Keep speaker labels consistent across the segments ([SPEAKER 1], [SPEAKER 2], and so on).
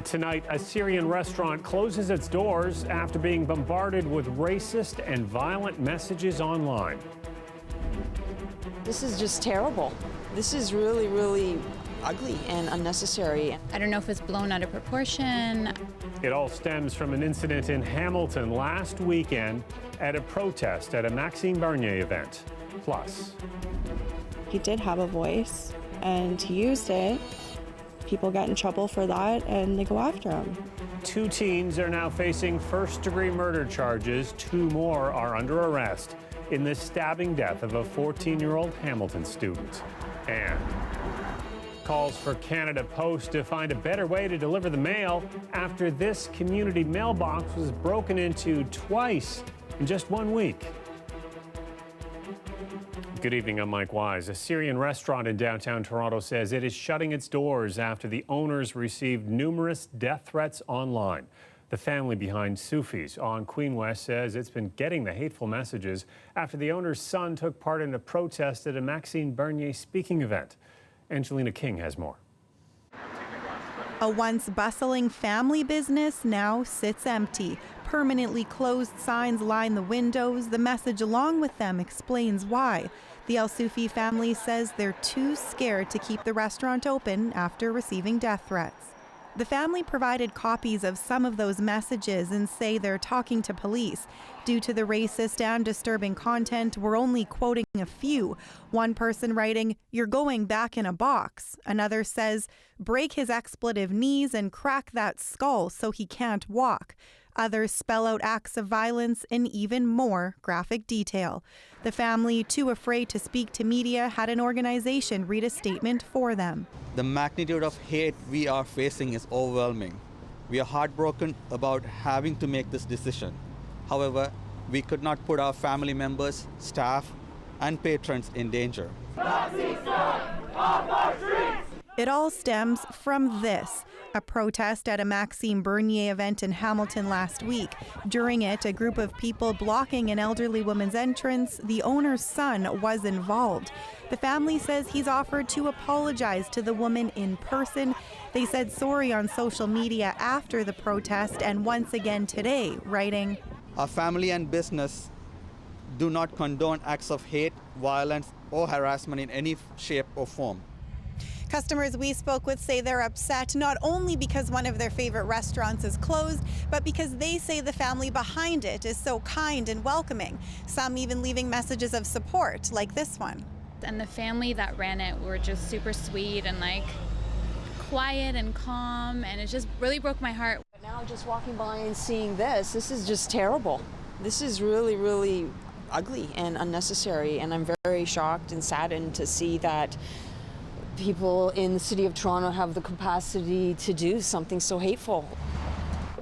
[SPEAKER 1] Tonight, a Syrian restaurant closes its doors after being bombarded with racist and violent messages online.
[SPEAKER 2] This is just terrible. This is really, really ugly and unnecessary.
[SPEAKER 3] I don't know if it's blown out of proportion.
[SPEAKER 1] It all stems from an incident in Hamilton last weekend at a protest at a Maxime Bernier event. Plus,
[SPEAKER 4] he did have a voice and he used it. People get in trouble for that and they go after him.
[SPEAKER 1] 2 teens are now facing first-degree murder charges. 2 more are under arrest in the stabbing death of a 14-year-old Hamilton student. And calls for Canada Post to find a better way to deliver the mail after this community mailbox was broken into twice in just 1 week. Good evening, I'm Mike Wise. A Syrian restaurant in downtown Toronto says it is shutting its doors after the owners received numerous death threats online. The family behind Sufi's on Queen West says it's been getting the hateful messages after the owner's son took part in a protest at a Maxime Bernier speaking event. Angelina King has more.
[SPEAKER 5] A once bustling family business now sits empty. Permanently closed signs line the windows. The message along with them explains why. The El Soufi family says they're too scared to keep the restaurant open after receiving death threats. The family provided copies of some of those messages and say they're talking to police. Due to the racist and disturbing content, we're only quoting a few. One person writing, "You're going back in a box." Another says, "Break his expletive knees and crack that skull so he can't walk." Others spell out acts of violence in even more graphic detail. The family, too afraid to speak to media, had an organization read a statement for them.
[SPEAKER 6] The magnitude of hate we are facing is overwhelming. We are heartbroken about having to make this decision. However, we could not put our family members, staff, and patrons in danger.
[SPEAKER 5] It all stems from this, a protest at a Maxime Bernier event in Hamilton last week. During it, a group of people blocking an elderly woman's entrance. The owner's son was involved. The family says he's offered to apologize to the woman in person. They said sorry on social media after the protest and once again today, writing,
[SPEAKER 6] Our family and business do not condone acts of hate, violence, or harassment in any shape or form.
[SPEAKER 5] Customers we spoke with say they're upset not only because one of their favorite restaurants is closed, but because they say the family behind it is so kind and welcoming. Some even leaving messages of support, like this one.
[SPEAKER 3] And the family that ran it were just super sweet and quiet and calm, and it just really broke my heart.
[SPEAKER 2] Now just walking by and seeing this is just terrible. This is really, really ugly and unnecessary, and I'm very shocked and saddened to see that people in the city of Toronto have the capacity to do something so hateful.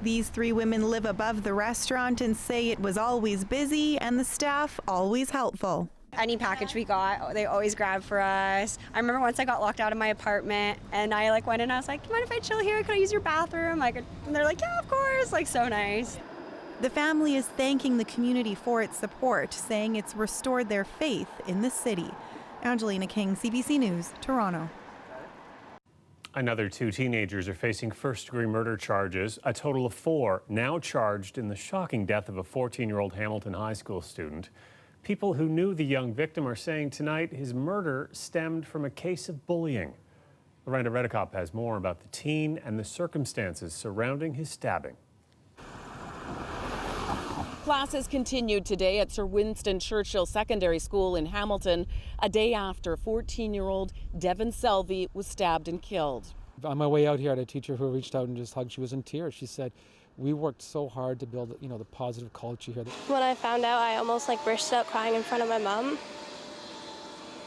[SPEAKER 5] These 3 women live above the restaurant and say it was always busy and the staff always helpful.
[SPEAKER 7] Any package we got, they always grab for us. I remember once I got locked out of my apartment and I went in and I was like, "Do you mind if I chill here? Could I use your bathroom?" And they're like, "Yeah, of course." So nice.
[SPEAKER 5] The family is thanking the community for its support, saying it's restored their faith in the city. Angelina King, CBC News, Toronto.
[SPEAKER 1] Another 2 teenagers are facing first-degree murder charges. A total of 4 now charged in the shocking death of a 14-year-old Hamilton High School student. People who knew the young victim are saying tonight his murder stemmed from a case of bullying. Lorenda Redekop has more about the teen and the circumstances surrounding his stabbing.
[SPEAKER 8] Classes continued today at Sir Winston Churchill Secondary School in Hamilton, a day after 14-year-old Devon Selvey was stabbed and killed.
[SPEAKER 9] On my way out here, I had a teacher who reached out and just hugged. She was in tears. She said, "We worked so hard to build, the positive culture here."
[SPEAKER 10] When I found out, I almost burst out crying in front of my mom.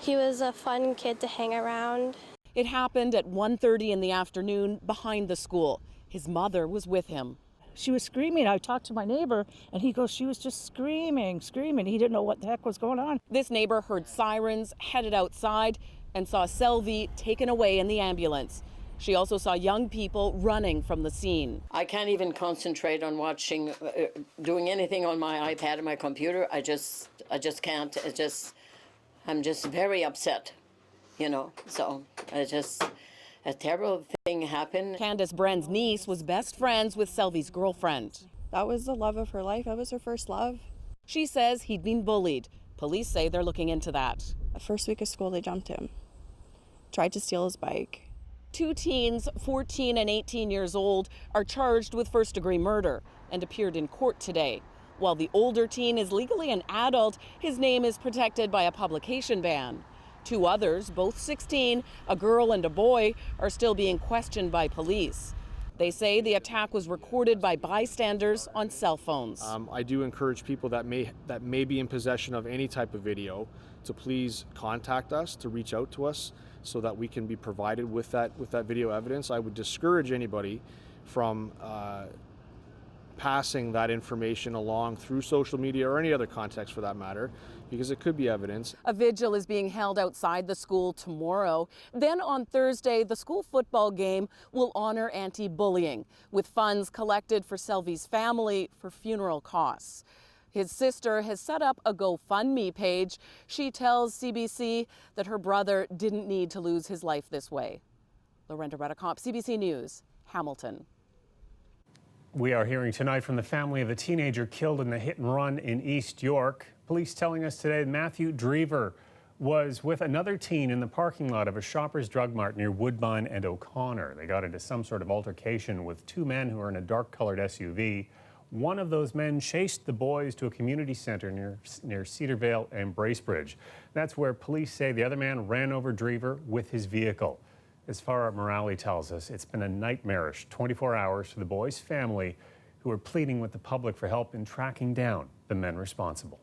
[SPEAKER 10] He was a fun kid to hang around.
[SPEAKER 8] It happened at 1:30 in the afternoon behind the school. His mother was with him.
[SPEAKER 11] She was screaming. I talked to my neighbor and he goes, "She was just screaming. He didn't know what the heck was going on."
[SPEAKER 8] This neighbor heard sirens, headed outside, and saw Selvey taken away in the ambulance. She also saw young people running from the scene.
[SPEAKER 12] I can't even concentrate on watching, doing anything on my iPad or my computer. I just can't. I'm just very upset, So a terrible thing happened.
[SPEAKER 8] Candace Bren's niece was best friends with Selvy's girlfriend.
[SPEAKER 4] That was the love of her life. That was her first love.
[SPEAKER 8] She says he'd been bullied. Police say they're looking into that.
[SPEAKER 4] The first week of school, they jumped him, tried to steal his bike.
[SPEAKER 8] 2 teens, 14 and 18 years old, are charged with first-degree murder and appeared in court today. While the older teen is legally an adult, his name is protected by a publication ban. 2 others, both 16, a girl and a boy, are still being questioned by police. They say the attack was recorded by bystanders on cell phones.
[SPEAKER 13] I do encourage people that may be in possession of any type of video to please contact us, to reach out to us so that we can be provided with that video evidence. I would discourage anybody from passing that information along through social media or any other context for that matter, because it could be evidence.
[SPEAKER 8] A vigil is being held outside the school tomorrow. Then on Thursday, the school football game will honor anti-bullying with funds collected for Selvy's family for funeral costs. His sister has set up a GoFundMe page. She tells CBC that her brother didn't need to lose his life this way. Lorenda Redicomp, CBC News, Hamilton.
[SPEAKER 1] We are hearing tonight from the family of the teenager killed in the hit and run in East York. Police telling us today Matthew Drever was with another teen in the parking lot of a Shoppers Drug Mart near Woodbine and O'Connor. They got into some sort of altercation with 2 men who were in a dark-colored SUV. One of those men chased the boys to a community center near Cedarvale and Bracebridge. That's where police say the other man ran over Drever with his vehicle. As Farah Morali tells us, it's been a nightmarish 24 hours for the boys' family, who are pleading with the public for help in tracking down the men responsible.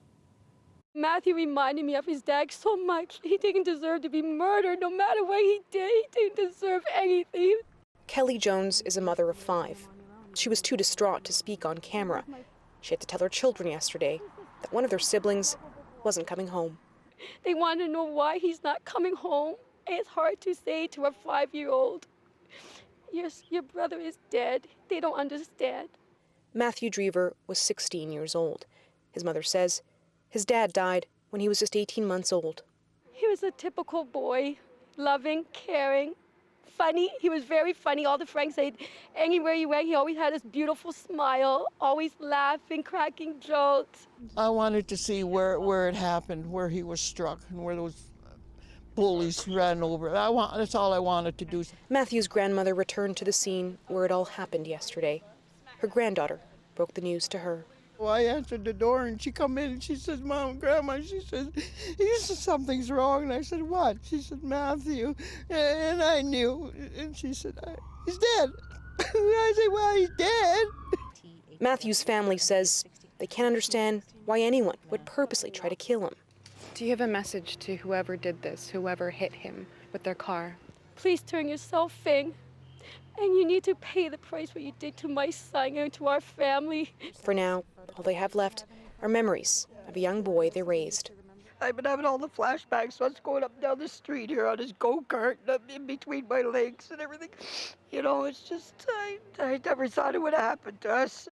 [SPEAKER 14] Matthew reminded me of his dad so much. He didn't deserve to be murdered. No matter what he did, he didn't deserve anything.
[SPEAKER 15] Kelly Jones is a mother of 5. She was too distraught to speak on camera. She had to tell her children yesterday that one of their siblings wasn't coming home.
[SPEAKER 14] They want to know why he's not coming home. It's hard to say to a 5-year-old, your brother is dead. They don't understand.
[SPEAKER 15] Matthew Drever was 16 years old. His mother says his dad died when he was just 18 months old.
[SPEAKER 14] He was a typical boy, loving, caring, funny. He was very funny. All the friends said anywhere he went, he always had this beautiful smile, always laughing, cracking jokes.
[SPEAKER 16] I wanted to see where it happened, where he was struck, and where those bullies ran over. That's all I wanted to do.
[SPEAKER 15] Matthew's grandmother returned to the scene where it all happened yesterday. Her granddaughter broke the news to her.
[SPEAKER 16] Well, I answered the door and she come in and she says, "Mom, Grandma," she says, "something's wrong." And I said, "What?" She said, "Matthew." And I knew. And she said, "He's dead." I said, "Well, he's dead."
[SPEAKER 15] Matthew's family says they can't understand why anyone would purposely try to kill him.
[SPEAKER 17] Do you have a message to whoever did this, whoever hit him with their car?
[SPEAKER 14] Please turn yourself in, and you need to pay the price what you did to my son and to our family.
[SPEAKER 15] For now, all they have left are memories of a young boy they raised.
[SPEAKER 16] I've been having all the flashbacks, so I was going up down the street here on his go-kart, in between my legs and everything. You know, it's just, I never thought it would happen to us.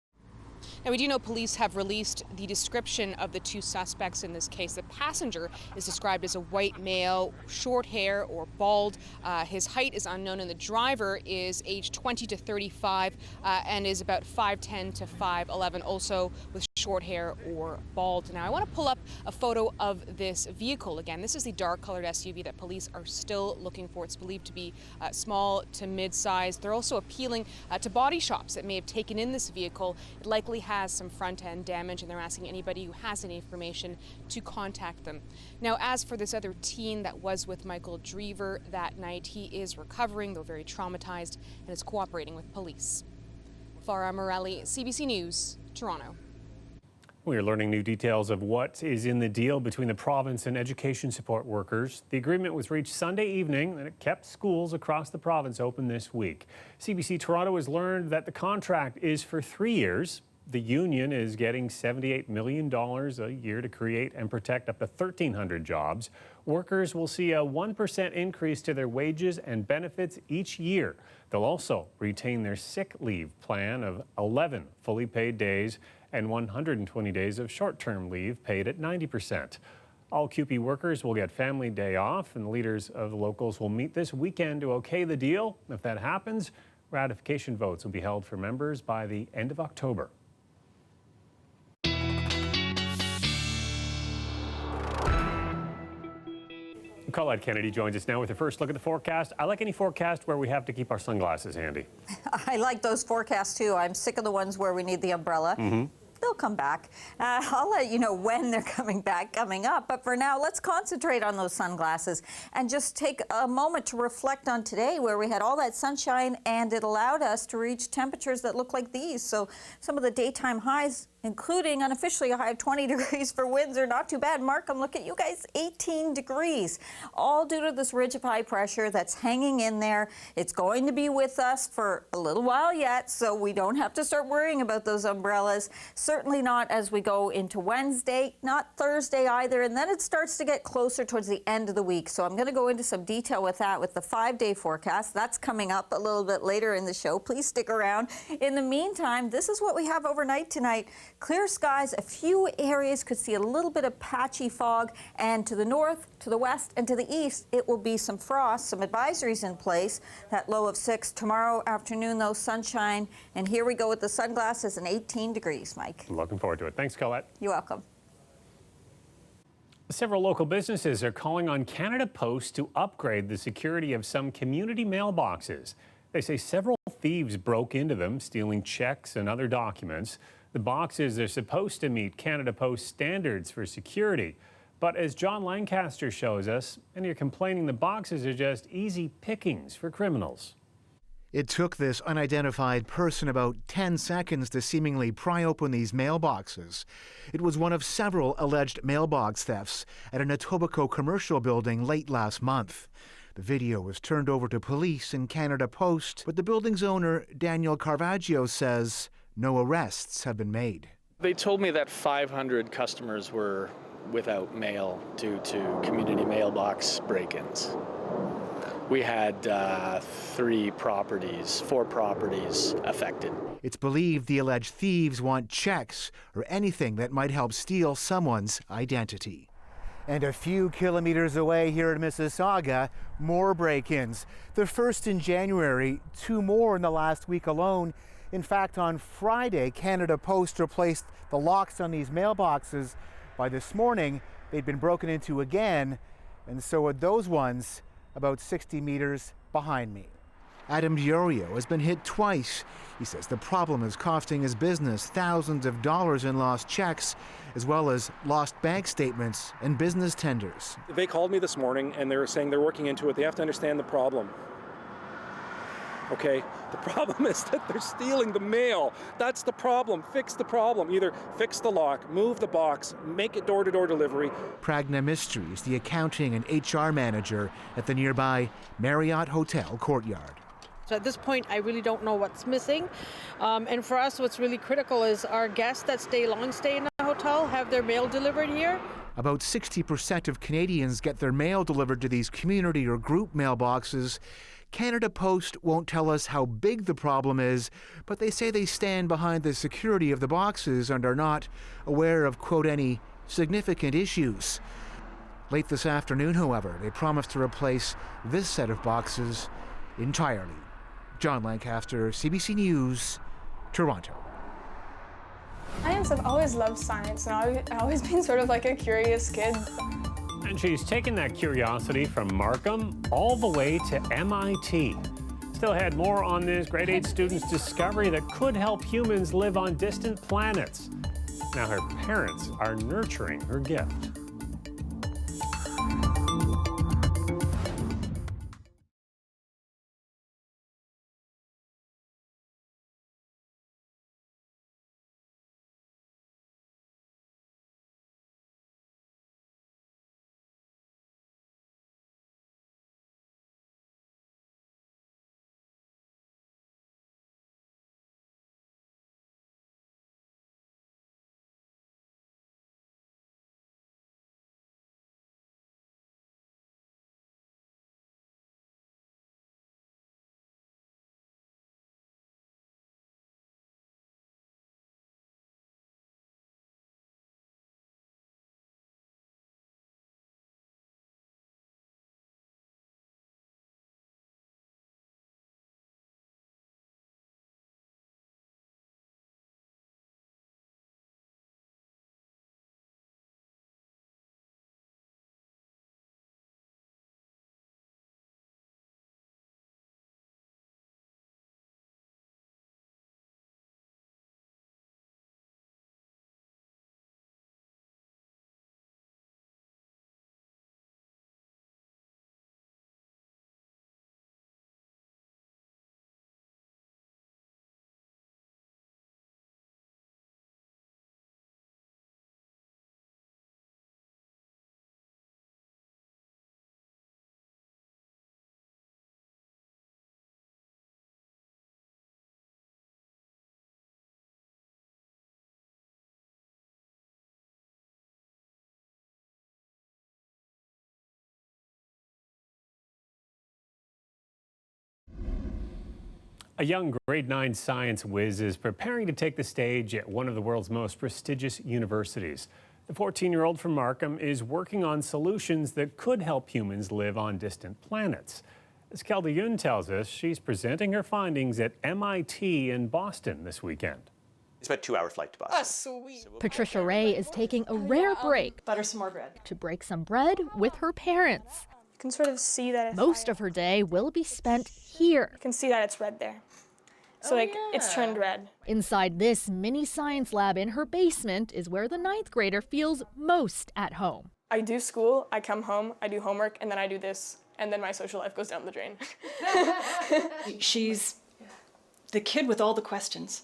[SPEAKER 15] Now, we do know police have released the description of the 2 suspects in this case. The passenger is described as a white male, short hair or bald. His height is unknown, and the driver is age 20 to 35 and is about 5'10 to 5'11, also with short hair or bald. Now, I want to pull up a photo of this vehicle again. This is the dark-colored SUV that police are still looking for. It's believed to be small to mid-sized. They're also appealing to body shops that may have taken in this vehicle. It likely has some front-end damage, and they're asking anybody who has any information to contact them. Now, as for this other teen that was with Michael Drever that night, he is recovering, though very traumatized, and is cooperating with police. Farah Morali, CBC News, Toronto.
[SPEAKER 1] We are learning new details of what is in the deal between the province and education support workers. The agreement was reached Sunday evening, and it kept schools across the province open this week. CBC Toronto has learned that the contract is for 3 years. The union is getting $78 million a year to create and protect up to 1,300 jobs. Workers will see a 1% increase to their wages and benefits each year. They'll also retain their sick leave plan of 11 fully paid days and 120 days of short-term leave paid at 90%. All CUPE workers will get family day off, and the leaders of the locals will meet this weekend to okay the deal. If that happens, ratification votes will be held for members by the end of October. Colette Kennedy joins us now with a first look at the forecast. I like any forecast where we have to keep our sunglasses handy.
[SPEAKER 18] I like those forecasts too. I'm sick of the ones where we need the umbrella. They'll come back. I'll let you know when they're coming back coming up. But for now, let's concentrate on those sunglasses and just take a moment to reflect on today where we had all that sunshine and it allowed us to reach temperatures that look like these. So some of the daytime highs, including unofficially a high of 20 degrees for Windsor, not too bad. Markham, look at you guys, 18 degrees, all due to this ridge of high pressure that's hanging in there. It's going to be with us for a little while yet, so we don't have to start worrying about those umbrellas. Certainly not as we go into Wednesday, not Thursday either, and then it starts to get closer towards the end of the week. So I'm going to go into some detail with that with the 5-day forecast. That's coming up a little bit later in the show. Please stick around. In the meantime, this is what we have overnight tonight. Clear skies, a few areas could see a little bit of patchy fog, and to the north, to the west, and to the east, it will be some frost, some advisories in place. That low of 6 tomorrow afternoon, though, sunshine. And here we go with the sunglasses and 18 degrees, Mike.
[SPEAKER 1] Looking forward to it. Thanks, Colette.
[SPEAKER 18] You're welcome.
[SPEAKER 1] Several local businesses are calling on Canada Post to upgrade the security of some community mailboxes. They say several thieves broke into them, stealing checks and other documents. The boxes are supposed to meet Canada Post standards for security. But as John Lancaster shows us, and you're complaining the boxes are just easy pickings for criminals.
[SPEAKER 19] It took this unidentified person about 10 seconds to seemingly pry open these mailboxes. It was one of several alleged mailbox thefts at an Etobicoke commercial building late last month. The video was turned over to police and Canada Post, but the building's owner, Daniel Caravaggio, says no arrests have been made.
[SPEAKER 20] They told me that 500 customers were without mail due to community mailbox break-ins. We had 4 properties affected.
[SPEAKER 19] It's believed the alleged thieves want checks or anything that might help steal someone's identity. And a few kilometers away here in Mississauga, more break-ins. The first in January, 2 more in the last week alone. In fact, on Friday, Canada Post replaced the locks on these mailboxes. By this morning, they'd been broken into again, and so would those ones about 60 meters behind me. Adam Diorio has been hit twice. He says the problem is costing his business thousands of dollars in lost checks, as well as lost bank statements and business tenders.
[SPEAKER 21] They called me this morning and they were saying they're working into it. They have to understand the problem. Okay, the problem is that they're stealing the mail. That's the problem. Fix the problem. Either fix the lock, move the box, make it door-to-door delivery.
[SPEAKER 19] Pragna Mysteries, the accounting and HR manager at the nearby Marriott Hotel courtyard.
[SPEAKER 22] So at this point, I really don't know what's missing. And for us, what's really critical is our guests that stay in the hotel have their mail delivered here.
[SPEAKER 19] About 60% of Canadians get their mail delivered to these community or group mailboxes. Canada Post won't tell us how big the problem is, but they say they stand behind the security of the boxes and are not aware of, quote, any significant issues. Late this afternoon, however, they promised to replace this set of boxes entirely. John Lancaster, CBC News, Toronto.
[SPEAKER 23] I've always loved science, and I've always been sort of like a curious kid.
[SPEAKER 1] And she's taken that curiosity from Markham all the way to MIT. Still had more on this grade 8 student's discovery that could help humans live on distant planets. Now her parents are nurturing her gift. A young grade 9 science whiz is preparing to take the stage at one of the world's most prestigious universities. The 14-year-old from Markham is working on solutions that could help humans live on distant planets. As Kelda Yoon tells us, she's presenting her findings at MIT in Boston this weekend.
[SPEAKER 2] It's about a 2-hour flight to Boston.
[SPEAKER 3] Oh, sweet. Patricia Ray is taking a rare break
[SPEAKER 23] Butter some more bread.
[SPEAKER 3] to break some bread with her parents.
[SPEAKER 23] You can sort of see that.
[SPEAKER 3] Most of her day will be spent here.
[SPEAKER 23] You can see that it's red there. So it's turned red.
[SPEAKER 3] Inside this mini science lab in her basement is where the 9th grader feels most at home.
[SPEAKER 23] I do school, I come home, I do homework, and then I do this, and then my social life goes down the drain.
[SPEAKER 6] She's the kid with all the questions.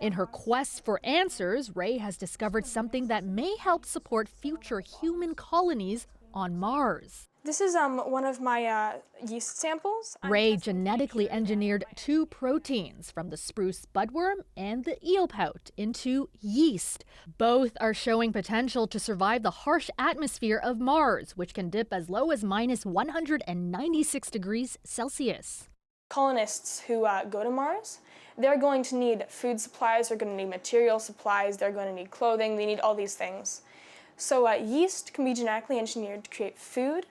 [SPEAKER 3] In her quest for answers, Ray has discovered something that may help support future human colonies on Mars.
[SPEAKER 23] This is one of my yeast samples.
[SPEAKER 3] Ray genetically engineered 2 proteins from the spruce budworm and the eelpout into yeast. Both are showing potential to survive the harsh atmosphere of Mars, which can dip as low as minus 196 degrees Celsius.
[SPEAKER 23] Colonists who go to Mars, they're going to need food supplies, they're going to need material supplies, they're going to need clothing, they need all these things. So yeast can be genetically engineered to create food,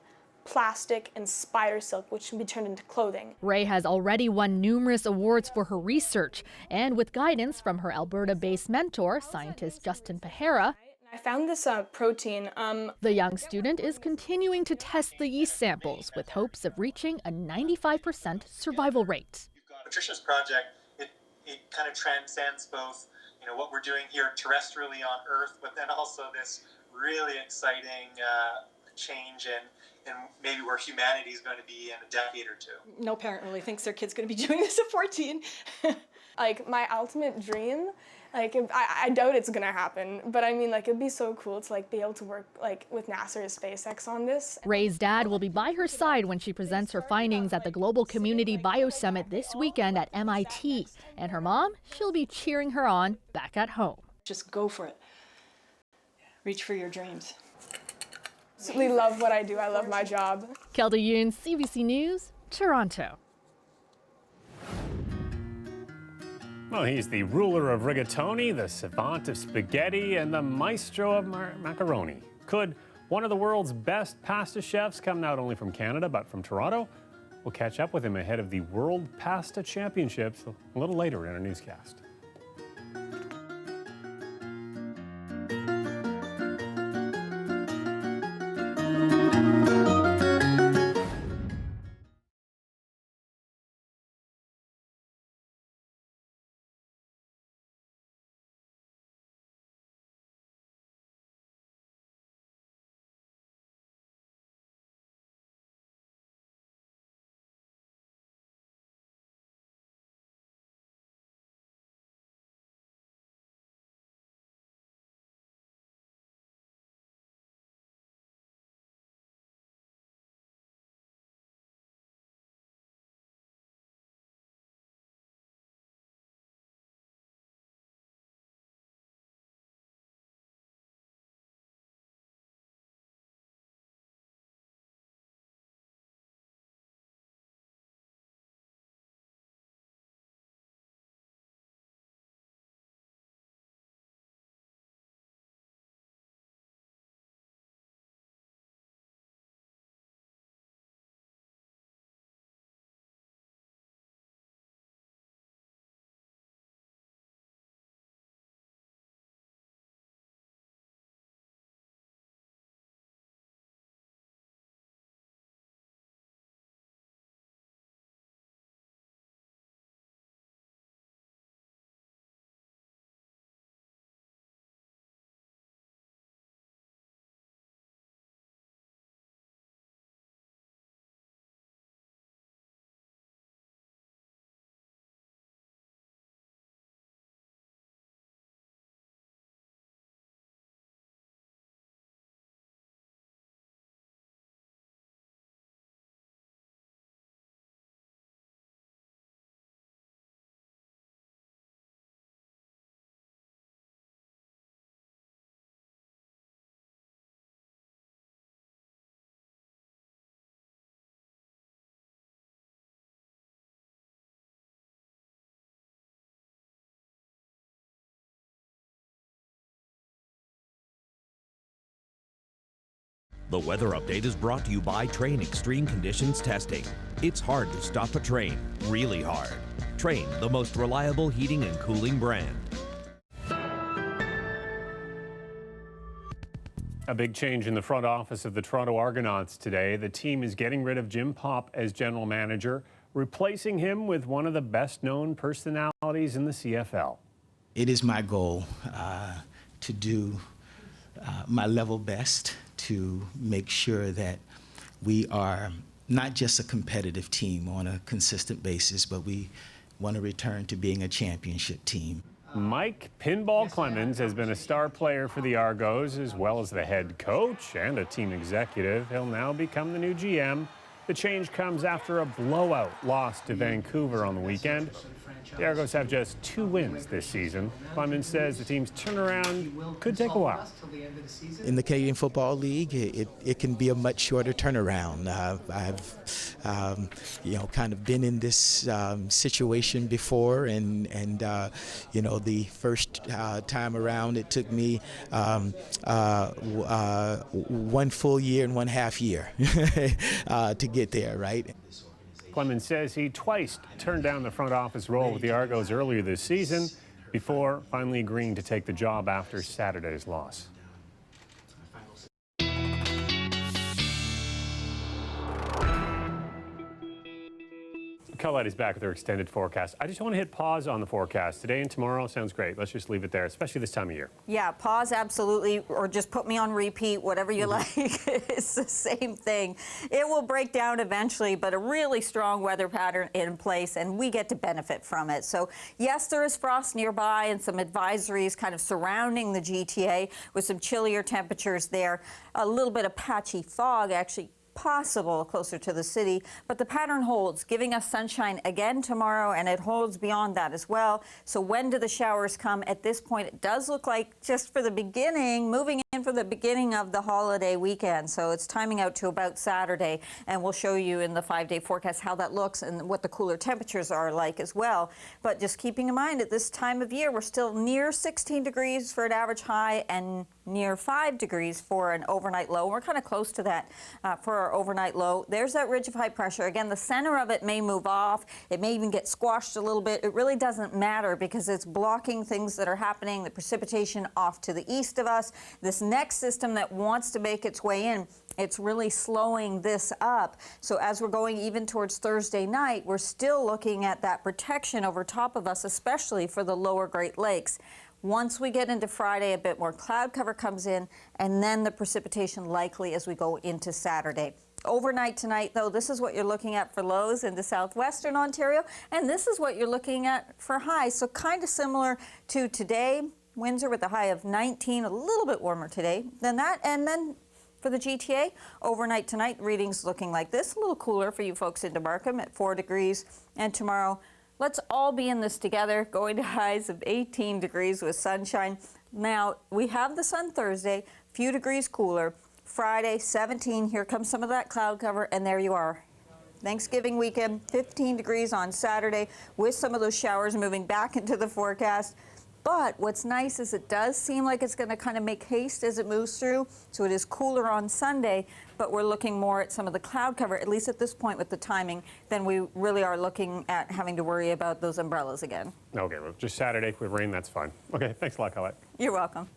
[SPEAKER 23] plastic, and spider silk, which can be turned into clothing.
[SPEAKER 3] Ray has already won numerous awards for her research, and with guidance from her Alberta-based mentor, scientist Justin Pahara,
[SPEAKER 23] I found this protein.
[SPEAKER 3] The young student is continuing to test the yeast samples with hopes of reaching a 95% survival rate.
[SPEAKER 24] Patricia's project, it kind of transcends both, what we're doing here terrestrially on Earth, but then also this really exciting change in maybe where humanity is going to be in a decade or 2.
[SPEAKER 6] No parent really thinks their kid's going to be doing this at 14.
[SPEAKER 23] Like, my ultimate dream, I doubt it's gonna happen, but I mean, it'd be so cool to be able to work with NASA or SpaceX on this.
[SPEAKER 3] Ray's dad will be by her side when she presents her findings at the Global Community Biosummit this weekend at MIT. And her mom, she'll be cheering her on back at home.
[SPEAKER 6] Just go for it. Reach for your dreams.
[SPEAKER 23] Absolutely love what I do. I love my job.
[SPEAKER 3] Kelda Yoon, CBC News, Toronto.
[SPEAKER 1] Well, he's the ruler of rigatoni, the savant of spaghetti, and the maestro of macaroni. Could one of the world's best pasta chefs come not only from Canada, but from Toronto? We'll catch up with him ahead of the World Pasta Championships a little later in our newscast.
[SPEAKER 2] The weather update is brought to you by Train Extreme Conditions Testing. It's hard to stop a train, really hard. Train, the most reliable heating and cooling brand.
[SPEAKER 1] A big change in the front office of the Toronto Argonauts today. The team is getting rid of Jim Popp as general manager, replacing him with one of the best-known personalities in the CFL.
[SPEAKER 5] It is my goal to do my level best to make sure that we are not just a competitive team on a consistent basis, but we want to return to being a championship team.
[SPEAKER 1] Mike Pinball Clemens has been a star player for the Argos, as well as the head coach and a team executive. He'll now become the new GM. The change comes after a blowout loss to Vancouver on the weekend. The Argos have just 2 wins this season. Clemens says the team's turnaround could take a while.
[SPEAKER 5] In the Canadian Football League, it can be a much shorter turnaround. I've kind of been in this situation before, and the first time around, it took me 1 full year and 1/2 year to get there, right?
[SPEAKER 1] Clemens says he twice turned down the front office role with the Argos earlier this season before finally agreeing to take the job after Saturday's loss. Colette is back with her extended forecast. I just want to hit pause on the forecast. Today and tomorrow sounds great. Let's just leave it there, especially this time of year.
[SPEAKER 18] Yeah, pause absolutely, or just put me on repeat, whatever you like. It's the same thing. It will break down eventually, but a really strong weather pattern in place, and we get to benefit from it. So yes, there is frost nearby and some advisories kind of surrounding the GTA with some chillier temperatures there. A little bit of patchy fog actually possible closer to the city, but the pattern holds, giving us sunshine again tomorrow, and it holds beyond that as well. So when do the showers come? At this point, it does look like just for the beginning, moving in for the beginning of the holiday weekend. So it's timing out to about Saturday, and we'll show you in the 5-day forecast how that looks and what the cooler temperatures are like as well. But just keeping in mind, at this time of year, we're still near 16 degrees for an average high and near 5 degrees for an overnight low. We're kind of close to that for our overnight low. There's that ridge of high pressure. Again, the center of it may move off. It may even get squashed a little bit. It really doesn't matter because it's blocking things that are happening, the precipitation off to the east of us. This next system that wants to make its way in, it's really slowing this up. So as we're going even towards Thursday night, we're still looking at that protection over top of us, especially for the lower Great Lakes. Once we get into Friday, a bit more cloud cover comes in, and then the precipitation likely as we go into Saturday. Overnight tonight, though, this is what you're looking at for lows into southwestern Ontario, and this is what you're looking at for highs. So kind of similar to today. Windsor with a high of 19, a little bit warmer today than that. And then for the GTA, overnight tonight, readings looking like this, a little cooler for you folks into Markham at 4 degrees. And tomorrow, let's all be in this together, going to highs of 18 degrees with sunshine. Now, we have the sun Thursday, few degrees cooler. Friday, 17, here comes some of that cloud cover, and there you are. Thanksgiving weekend, 15 degrees on Saturday, with some of those showers moving back into the forecast. But what's nice is it does seem like it's going to kind of make haste as it moves through. So it is cooler on Sunday, but we're looking more at some of the cloud cover, at least at this point with the timing, than we really are looking at having to worry about those umbrellas again.
[SPEAKER 1] Okay, well, just Saturday with rain, that's fine. Okay, thanks a lot, Colette.
[SPEAKER 18] You're welcome.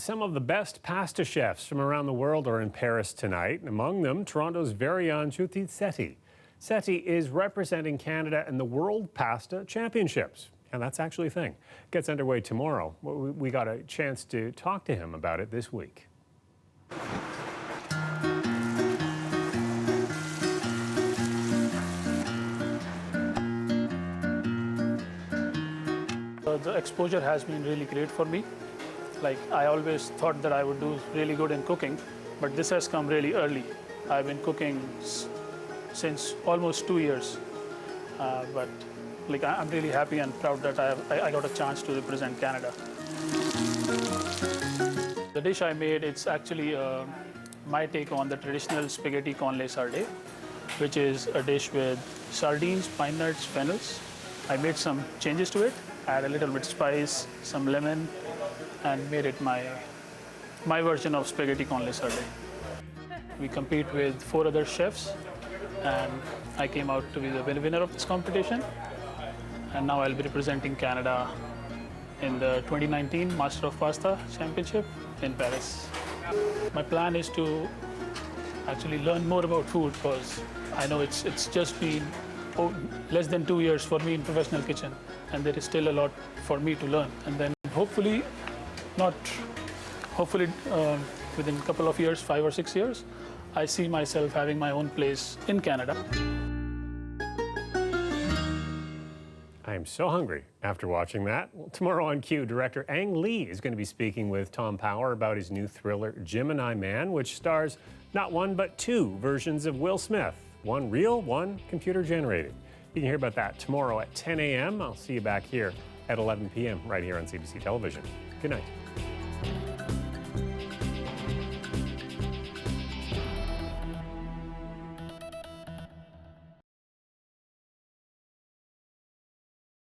[SPEAKER 1] Some of the best pasta chefs from around the world are in Paris tonight. Among them, Toronto's very own Judith Sethi. Sethi is representing Canada in the World Pasta Championships. And that's actually a thing. Gets underway tomorrow. We got a chance to talk to him about it this week.
[SPEAKER 7] The exposure has been really great for me. Like, I always thought that I would do really good in cooking, but this has come really early. I've been cooking since almost 2 years, but like, I'm really happy and proud that I got a chance to represent Canada. The dish I made, it's actually my take on the traditional spaghetti con le sarde, which is a dish with sardines, pine nuts, fennels. I made some changes to it, add a little bit spice, some lemon, and made it my version of spaghetti con le sarde. We compete with 4 other chefs, and I came out to be the winner of this competition. And now I'll be representing Canada in the 2019 Master of Pasta Championship in Paris. My plan is to actually learn more about food, because I know it's just been less than 2 years for me in professional kitchen, and there is still a lot for me to learn. And then hopefully within a couple of years, 5 or 6 years, I see myself having my own place in Canada.
[SPEAKER 1] I am so hungry after watching that. Well, tomorrow on Q, director Ang Lee is going to be speaking with Tom Power about his new thriller, Gemini Man, which stars not one but 2 versions of Will Smith. One real, one computer generated. You can hear about that tomorrow at 10 a.m. I'll see you back here at 11 p.m. right here on CBC Television. Good night.